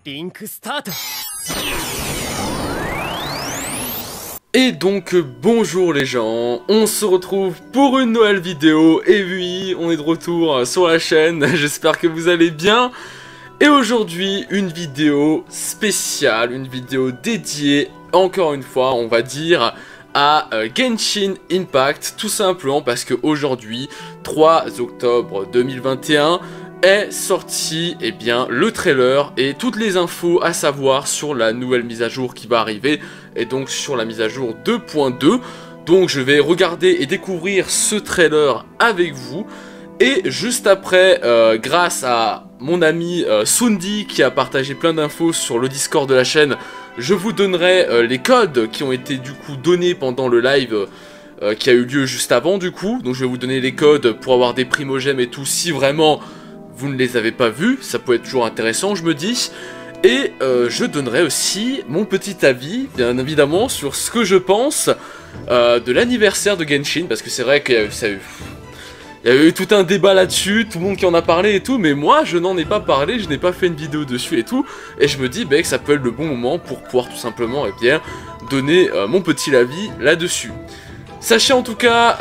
リンクスタート Et donc bonjour les gens, on se retrouve pour une nouvelle vidéo, et oui, on est de retour sur la chaîne, j'espère que vous allez bien. Et aujourd'hui, une vidéo spéciale, une vidéo dédiée, encore une fois, on va dire, à Genshin Impact, tout simplement parce qu'aujourd'hui, 3 octobre 2021, est sorti le trailer et toutes les infos à savoir sur la nouvelle mise à jour qui va arriver, et donc sur la mise à jour 2.2. Donc je vais regarder et découvrir ce trailer avec vous. Et juste après, grâce à mon ami Sundi qui a partagé plein d'infos sur le Discord de la chaîne, je vous donnerai les codes qui ont été du coup donnés pendant le live qui a eu lieu juste avant du coup. Donc je vais vous donner les codes pour avoir des primogèmes et tout si vraiment vous ne les avez pas vus, ça peut être toujours intéressant je me dis. Et je donnerai aussi mon petit avis, bien évidemment, sur ce que je pense de l'anniversaire de Genshin, parce que c'est vrai qu'il y a eu tout un débat là-dessus, tout le monde qui en a parlé et tout, mais moi je n'en ai pas parlé, je n'ai pas fait une vidéo dessus et tout, et je me dis que ça peut être le bon moment pour pouvoir tout simplement donner mon petit avis là-dessus. Sachez en tout cas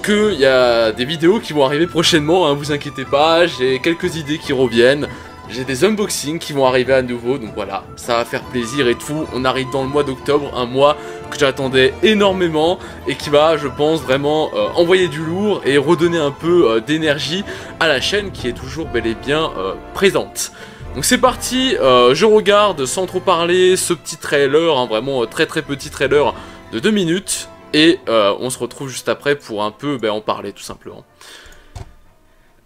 qu'il y a des vidéos qui vont arriver prochainement, hein, vous inquiétez pas, j'ai quelques idées qui reviennent, j'ai des unboxings qui vont arriver à nouveau, donc voilà, ça va faire plaisir et tout. On arrive dans le mois d'octobre, un mois que j'attendais énormément et qui va, je pense, vraiment envoyer du lourd et redonner un peu d'énergie à la chaîne qui est toujours bel et bien présente. Donc c'est parti, je regarde sans trop parler ce petit trailer, hein, vraiment très petit trailer de 2 minutes. Et on se retrouve juste après pour un peu en parler tout simplement.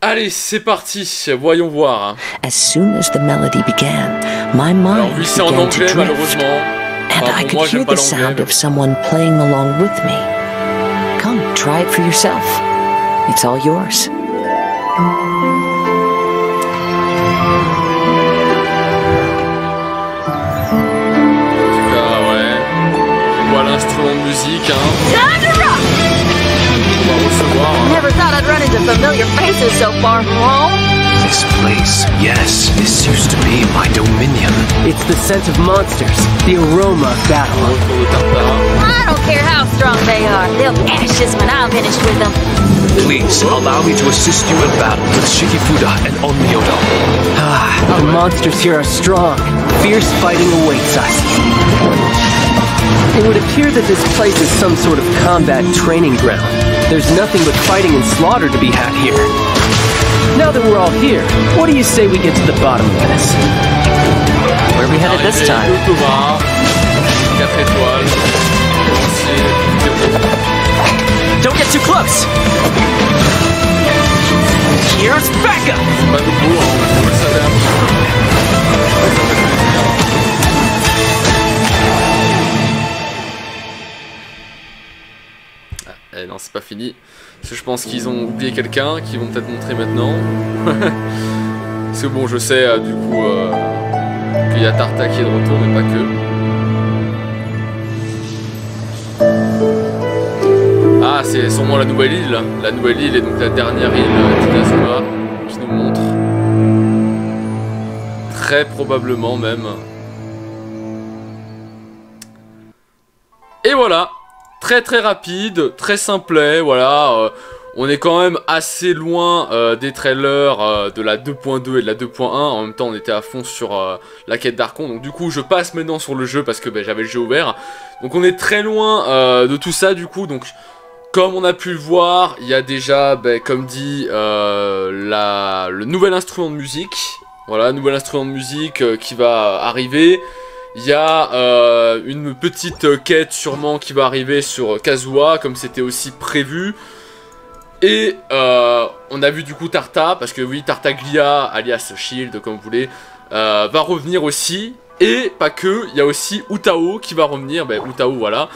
Allez, c'est parti, voyons voir. As soon as the melody began, my mind c'est en began anglais to drift, malheureusement. and I could hear the sound of someone playing along with me. Come, try it for yourself. It's all yours. L'instrument de musique, hein. On va recevoir. Never thought I'd run into familiar faces so far from home. This place, yes, this used to be my dominion. It's the scent of monsters, the aroma of battle. I don't care how strong they are. They'll be ashes when I'm finished with them. Please, allow me to assist you in battle with Shikifuda and Onmyodo. The monsters here are strong. Fierce fighting awaits us. It would appear that this place is some sort of combat training ground. There's nothing but fighting and slaughter to be had here. Now that we're all here, what do you say we get to the bottom of this? Where are we headed this time? 4 étoiles. Don't get too close! Here's Becca! Pas nouveau, on le savait un peu. Eh non, c'est pas fini. Parce que je pense qu'ils ont oublié quelqu'un, qu'ils vont peut-être montrer maintenant. Parce que bon, je sais du coup qu'il y a Tarta qui est de retour, mais pas que. Ah, c'est sûrement la nouvelle île. La nouvelle île est donc la dernière île d'Inazuma qui nous montre. Très probablement même. Et voilà. Très rapide, très simplet, voilà, on est quand même assez loin des trailers de la 2.2 et de la 2.1, en même temps on était à fond sur la quête d'Archon, donc du coup je passe maintenant sur le jeu parce que j'avais le jeu ouvert, donc on est très loin de tout ça du coup, donc comme on a pu le voir, il y a déjà, comme dit, le nouvel instrument de musique, voilà, nouvel instrument de musique qui va arriver. Il y a une petite quête sûrement qui va arriver sur Kazuha, comme c'était aussi prévu. Et on a vu du coup Tarta, parce que oui, Tartaglia, alias Shield, comme vous voulez, va revenir aussi. Et pas que, il y a aussi Utao qui va revenir, Utao voilà.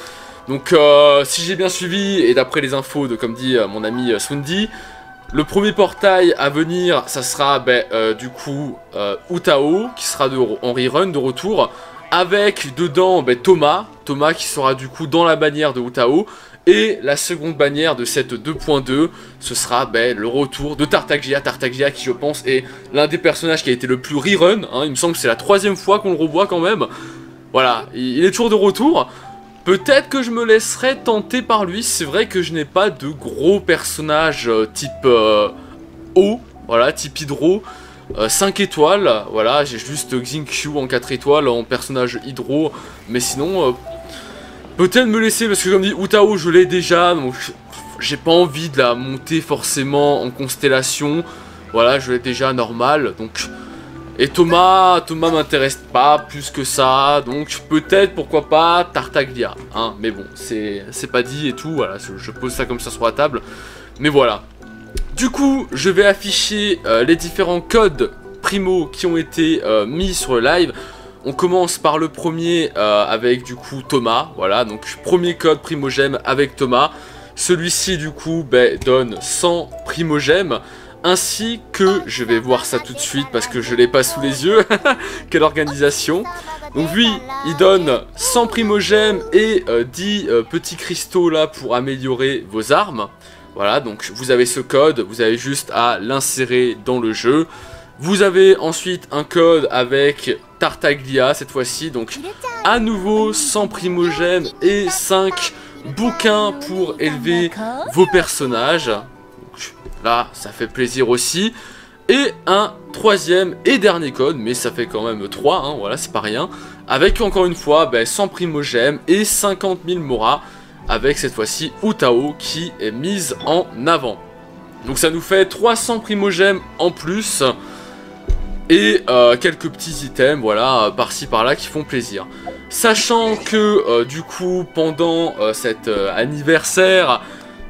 Donc si j'ai bien suivi, et d'après les infos de, comme dit mon ami Sundi, le premier portail à venir, ça sera du coup Utao, qui sera en rerun de retour. Avec dedans Thomas qui sera du coup dans la bannière de Utao. Et la seconde bannière de cette 2.2, ce sera le retour de Tartaglia. Tartaglia qui je pense est l'un des personnages qui a été le plus rerun, hein. Il me semble que c'est la 3e fois qu'on le revoit quand même. Voilà, il est toujours de retour. Peut-être que je me laisserai tenter par lui, c'est vrai que je n'ai pas de gros personnages type eau, voilà, type hydro. 5 étoiles, voilà, j'ai juste Xingqiu en 4 étoiles en personnage hydro, mais sinon, peut-être me laisser, parce que comme dit, Hu Tao je l'ai déjà, donc j'ai pas envie de la monter forcément en constellation, voilà, je l'ai déjà normal, donc... Et Thomas m'intéresse pas plus que ça, donc peut-être, pourquoi pas, Tartaglia, hein, mais bon, c'est pas dit et tout, voilà, je pose ça comme ça sur la table, mais voilà. Du coup, je vais afficher les différents codes primo qui ont été mis sur le live. On commence par le premier avec du coup Thomas, voilà, donc premier code primogème avec Thomas. Celui-ci du coup donne 100 primogèmes, ainsi que, je vais voir ça tout de suite parce que je l'ai pas sous les yeux, quelle organisation. Donc lui, il donne 100 primogèmes et 10 petits cristaux là pour améliorer vos armes. Voilà, donc vous avez ce code, vous avez juste à l'insérer dans le jeu. Vous avez ensuite un code avec Tartaglia cette fois-ci, donc à nouveau 100 primogèmes et 5 bouquins pour élever vos personnages. Donc, là, ça fait plaisir aussi. Et un troisième et dernier code, mais ça fait quand même 3, hein, voilà, c'est pas rien. Avec encore une fois 100 primogèmes et 50 000 moras. Avec cette fois-ci Hu Tao qui est mise en avant. Donc ça nous fait 300 primogèmes en plus. Et quelques petits items, voilà, par-ci par-là qui font plaisir. Sachant que du coup pendant cet anniversaire,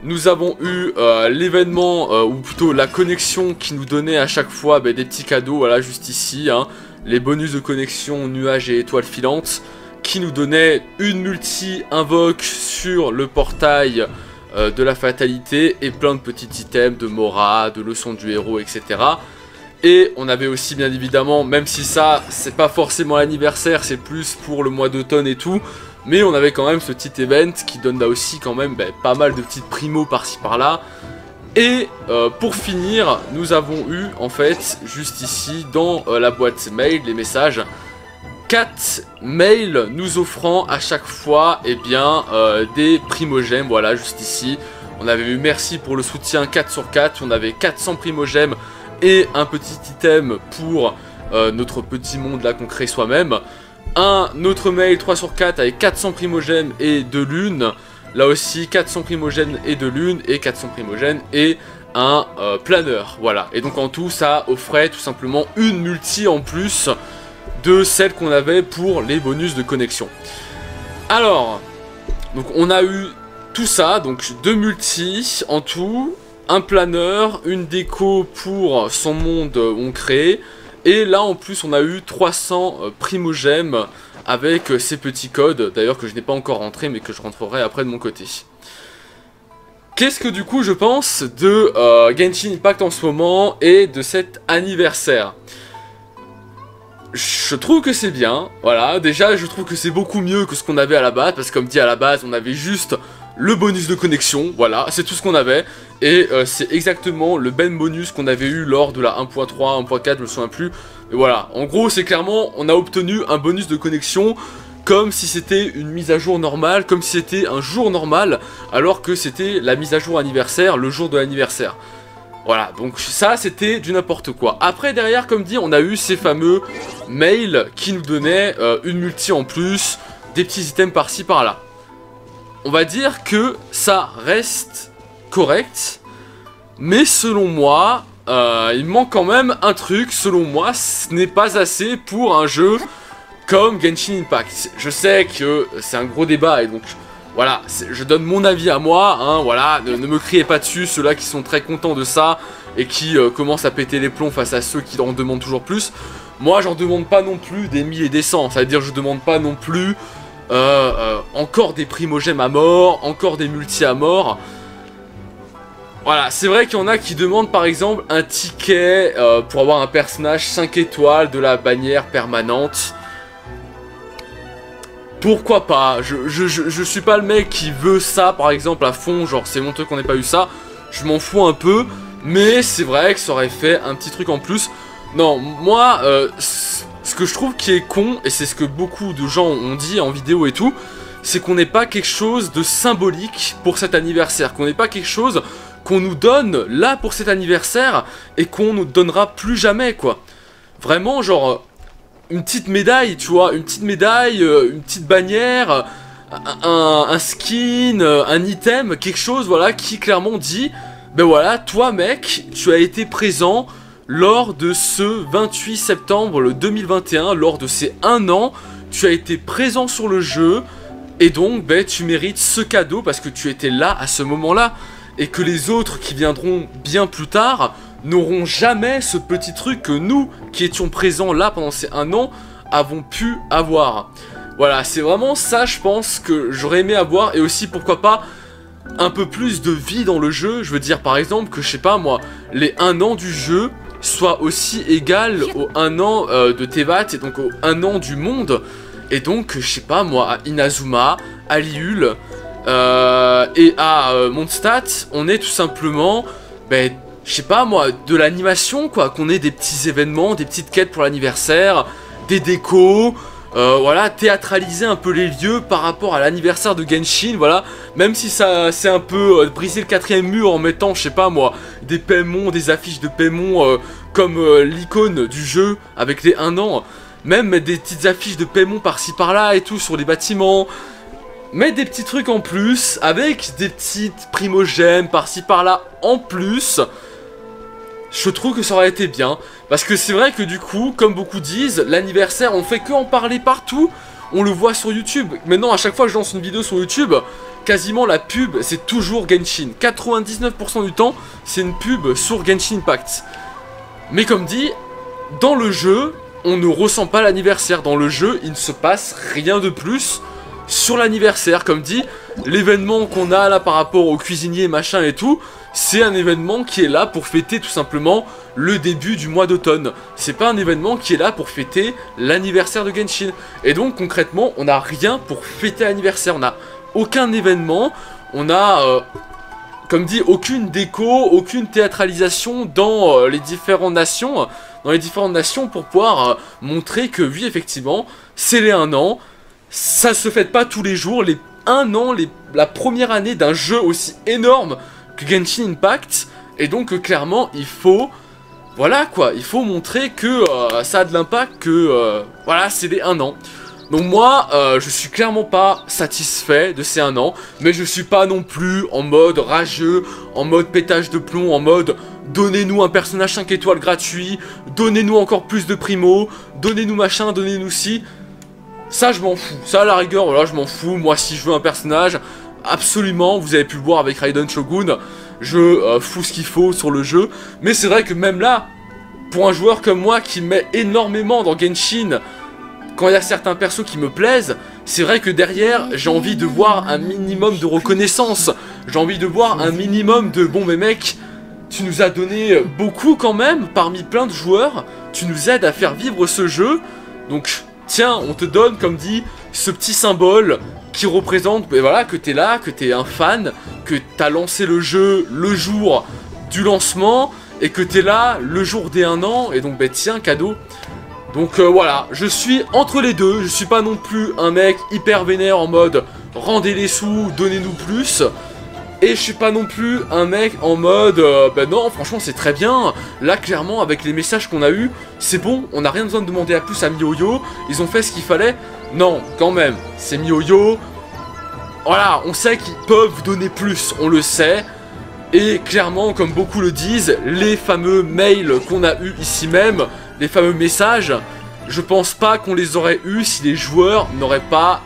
nous avons eu l'événement, ou plutôt la connexion qui nous donnait à chaque fois des petits cadeaux, voilà, juste ici, hein, les bonus de connexion, nuages et étoiles filantes, qui nous donnait une multi-invoque sur le portail de la fatalité et plein de petits items de Mora, de leçons du héros, etc. Et on avait aussi bien évidemment, même si ça c'est pas forcément l'anniversaire, c'est plus pour le mois d'automne et tout, mais on avait quand même ce petit event qui donne là aussi quand même pas mal de petites primos par-ci par-là. Et pour finir, nous avons eu en fait juste ici dans la boîte mail les messages, 4 mails nous offrant à chaque fois des primogèmes, voilà juste ici. On avait eu merci pour le soutien 4 sur 4, on avait 400 primogèmes et un petit item pour notre petit monde là qu'on crée soi-même. Un autre mail 3 sur 4 avec 400 primogèmes et 2 lunes. Là aussi 400 primogènes et 2 lunes et 400 primogènes et un planeur, voilà. Et donc en tout ça offrait tout simplement une multi en plus de celle qu'on avait pour les bonus de connexion. Alors, donc on a eu tout ça, donc 2 multis en tout, un planeur, une déco pour son monde on crée, et là en plus on a eu 300 primogèmes avec ces petits codes, d'ailleurs que je n'ai pas encore rentré mais que je rentrerai après de mon côté. Qu'est-ce que du coup je pense de Genshin Impact en ce moment et de cet anniversaire ? Je trouve que c'est bien, voilà, déjà je trouve que c'est beaucoup mieux que ce qu'on avait à la base, parce que comme dit à la base, on avait juste le bonus de connexion, voilà, c'est tout ce qu'on avait, et c'est exactement le même bonus qu'on avait eu lors de la 1.3, 1.4, je me souviens plus, mais voilà, en gros c'est clairement, on a obtenu un bonus de connexion comme si c'était une mise à jour normale, comme si c'était un jour normal, alors que c'était la mise à jour anniversaire, le jour de l'anniversaire. Voilà, donc ça c'était du n'importe quoi. Après derrière, comme dit, on a eu ces fameux mails qui nous donnaient une multi en plus, des petits items par-ci par-là. On va dire que ça reste correct, mais selon moi, il manque quand même un truc. Selon moi, ce n'est pas assez pour un jeu comme Genshin Impact. Je sais que c'est un gros débat et donc... Voilà, je donne mon avis à moi, hein, voilà, ne me criez pas dessus, ceux-là qui sont très contents de ça et qui commencent à péter les plombs face à ceux qui en demandent toujours plus. Moi, j'en demande pas non plus des 1000 et des 100, ça veut dire je demande pas non plus encore des primogèmes à mort, encore des multi à mort. Voilà, c'est vrai qu'il y en a qui demandent par exemple un ticket pour avoir un personnage 5 étoiles de la bannière permanente. pourquoi pas, je suis pas le mec qui veut ça par exemple à fond, genre c'est mon truc qu'on n'ait pas eu ça, je m'en fous un peu, mais c'est vrai que ça aurait fait un petit truc en plus. Non, moi, ce que je trouve qui est con, et c'est ce que beaucoup de gens ont dit en vidéo et tout, c'est qu'on n'ait pas quelque chose de symbolique pour cet anniversaire, qu'on n'ait pas quelque chose qu'on nous donne là pour cet anniversaire et qu'on nous donnera plus jamais, quoi. Vraiment, genre, une petite médaille, tu vois, une petite médaille, une petite bannière, un skin, un item, quelque chose, voilà, qui clairement dit, ben voilà, toi mec, tu as été présent lors de ce 28 septembre le 2021, lors de ces 1 an, tu as été présent sur le jeu, et donc, ben, tu mérites ce cadeau parce que tu étais là à ce moment-là. Et que les autres qui viendront bien plus tard n'auront jamais ce petit truc que nous, qui étions présents là pendant ces 1 an, avons pu avoir. Voilà, c'est vraiment ça, je pense, que j'aurais aimé avoir, et aussi, pourquoi pas, un peu plus de vie dans le jeu. Je veux dire, par exemple, que, je sais pas, moi, les 1 an du jeu soient aussi égal aux 1 an de Teyvat, et donc aux 1 an du monde, et donc, je sais pas, moi, à Inazuma, à Liyue, et à Mondstadt, on est tout simplement, ben, je sais pas moi, de l'animation quoi, qu'on ait des petits événements, des petites quêtes pour l'anniversaire, des décos, voilà, théâtraliser un peu les lieux par rapport à l'anniversaire de Genshin, voilà, même si ça c'est un peu briser le 4e mur en mettant, je sais pas moi, des Paimon, des affiches de Paimon comme l'icône du jeu avec les 1 an, même mettre des petites affiches de Paimon par-ci par-là et tout sur les bâtiments. Mettre des petits trucs en plus, avec des petites primogènes par-ci par-là en plus, je trouve que ça aurait été bien. Parce que c'est vrai que du coup, comme beaucoup disent, l'anniversaire, on fait que en parler partout, on le voit sur YouTube. Maintenant, à chaque fois que je lance une vidéo sur YouTube, quasiment la pub, c'est toujours Genshin. 99% du temps, c'est une pub sur Genshin Impact. Mais comme dit, dans le jeu, on ne ressent pas l'anniversaire. Dans le jeu, il ne se passe rien de plus sur l'anniversaire. Comme dit, l'événement qu'on a là par rapport aux cuisiniers machin et tout, c'est un événement qui est là pour fêter tout simplement le début du mois d'automne. C'est pas un événement qui est là pour fêter l'anniversaire de Genshin. Et donc concrètement, on n'a rien pour fêter l'anniversaire. On n'a aucun événement, on a comme dit, aucune déco, aucune théâtralisation dans les différentes nations, pour pouvoir montrer que oui effectivement c'est les 1 an. Ça se fête pas tous les jours, les 1 an, la première année d'un jeu aussi énorme que Genshin Impact, et donc clairement il faut, voilà quoi, il faut montrer que ça a de l'impact, que voilà c'est les 1 an. Donc moi, je suis clairement pas satisfait de ces 1 an, mais je suis pas non plus en mode rageux, en mode pétage de plomb, en mode donnez-nous un personnage 5 étoiles gratuit, donnez-nous encore plus de primo, donnez-nous machin, donnez-nous ci. Ça je m'en fous, ça à la rigueur, voilà je m'en fous, moi si je veux un personnage, absolument, vous avez pu le voir avec Raiden Shogun, je fous ce qu'il faut sur le jeu, mais c'est vrai que même là, pour un joueur comme moi qui met énormément dans Genshin, quand il y a certains persos qui me plaisent, c'est vrai que derrière, j'ai envie de voir un minimum de reconnaissance, j'ai envie de voir un minimum de bon mais mec, tu nous as donné beaucoup quand même, parmi plein de joueurs, tu nous aides à faire vivre ce jeu, donc tiens, on te donne, comme dit, ce petit symbole qui représente, ben voilà, que t'es là, que t'es un fan, que t'as lancé le jeu le jour du lancement, et que t'es là le jour des 1 an, et donc ben tiens, cadeau. Donc voilà, je suis entre les deux, je suis pas non plus un mec hyper vénère en mode rendez les sous, donnez-nous plus. Et je suis pas non plus un mec en mode ben non franchement c'est très bien. Là clairement avec les messages qu'on a eu, c'est bon, on n'a rien besoin de demander à plus à MiYoYo, ils ont fait ce qu'il fallait. Non, quand même, c'est MiYoYo. Voilà, on sait qu'ils peuvent donner plus, on le sait. Et clairement, comme beaucoup le disent, les fameux mails qu'on a eu ici même, les fameux messages, je pense pas qu'on les aurait eu si les joueurs n'auraient pas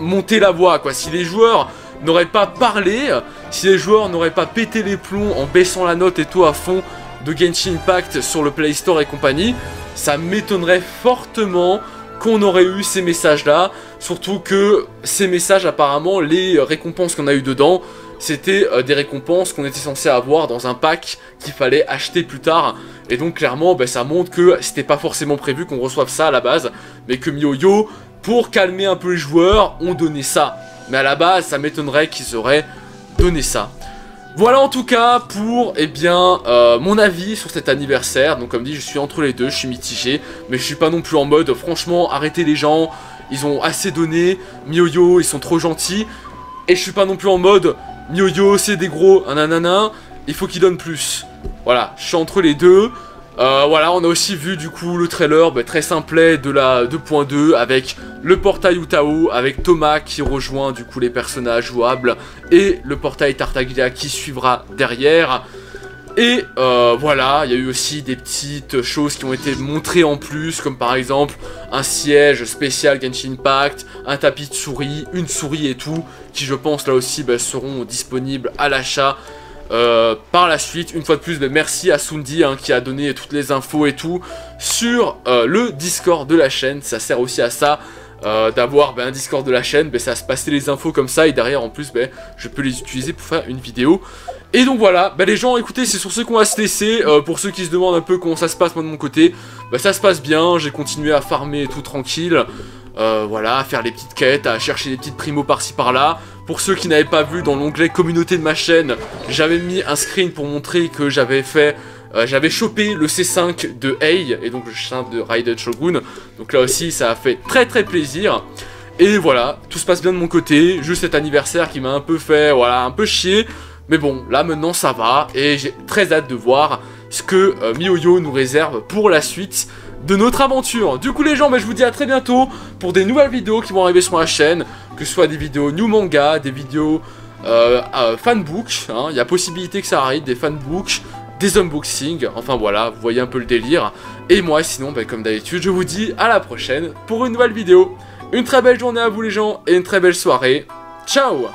monté la voix, quoi. Si les joueurs n'auraient pas parlé, si les joueurs n'auraient pas pété les plombs en baissant la note et tout à fond de Genshin Impact sur le Play Store et compagnie, ça m'étonnerait fortement qu'on aurait eu ces messages-là. Surtout que ces messages, apparemment, les récompenses qu'on a eu dedans, c'était des récompenses qu'on était censé avoir dans un pack qu'il fallait acheter plus tard. Et donc clairement, ben, ça montre que c'était pas forcément prévu qu'on reçoive ça à la base, mais que MiYoYo pour calmer un peu les joueurs, ont donné ça. Mais à la base, ça m'étonnerait qu'ils auraient donné ça. Voilà en tout cas pour mon avis sur cet anniversaire. Donc comme dit, je suis entre les deux, je suis mitigé. Mais je suis pas non plus en mode, franchement, arrêtez les gens. Ils ont assez donné. MiYoYo, ils sont trop gentils. Et je suis pas non plus en mode, MiYoYo, c'est des gros, nanana. Il faut qu'ils donnent plus. Voilà, je suis entre les deux. Voilà, on a aussi vu du coup le trailer très simplet de la 2.2 avec le portail Utao, avec Thomas qui rejoint du coup les personnages jouables et le portail Tartaglia qui suivra derrière. Et voilà, il y a eu aussi des petites choses qui ont été montrées en plus, comme par exemple un siège spécial Genshin Impact, un tapis de souris, une souris et tout, qui je pense là aussi seront disponibles à l'achat. Par la suite, une fois de plus, merci à Sundi qui a donné toutes les infos et tout sur le Discord de la chaîne. Ça sert aussi à ça, d'avoir un Discord de la chaîne, ça va se passer les infos comme ça et derrière en plus je peux les utiliser pour faire une vidéo. Et donc voilà, les gens, écoutez, c'est sur ce qu'on va se laisser. Pour ceux qui se demandent un peu comment ça se passe moi de mon côté, ça se passe bien, j'ai continué à farmer tout tranquille. Voilà, à faire les petites quêtes, à chercher des petites primos par-ci par-là. Pour ceux qui n'avaient pas vu, dans l'onglet communauté de ma chaîne, j'avais mis un screen pour montrer que j'avais fait... j'avais chopé le C5 de Ei, et donc le C5 de Raiden Shogun. Donc là aussi, ça a fait très plaisir. Et voilà, tout se passe bien de mon côté. Juste cet anniversaire qui m'a un peu fait, voilà, un peu chier. Mais bon, là maintenant ça va, et j'ai très hâte de voir ce que MiYoYo nous réserve pour la suite de notre aventure. Du coup les gens, je vous dis à très bientôt pour des nouvelles vidéos qui vont arriver sur la chaîne, que ce soit des vidéos new manga, des vidéos fanbook, il y a possibilité que ça arrive, des fanbooks, des unboxings, enfin voilà, vous voyez un peu le délire. Et moi sinon, comme d'habitude, je vous dis à la prochaine pour une nouvelle vidéo. Une très belle journée à vous les gens, et une très belle soirée. Ciao!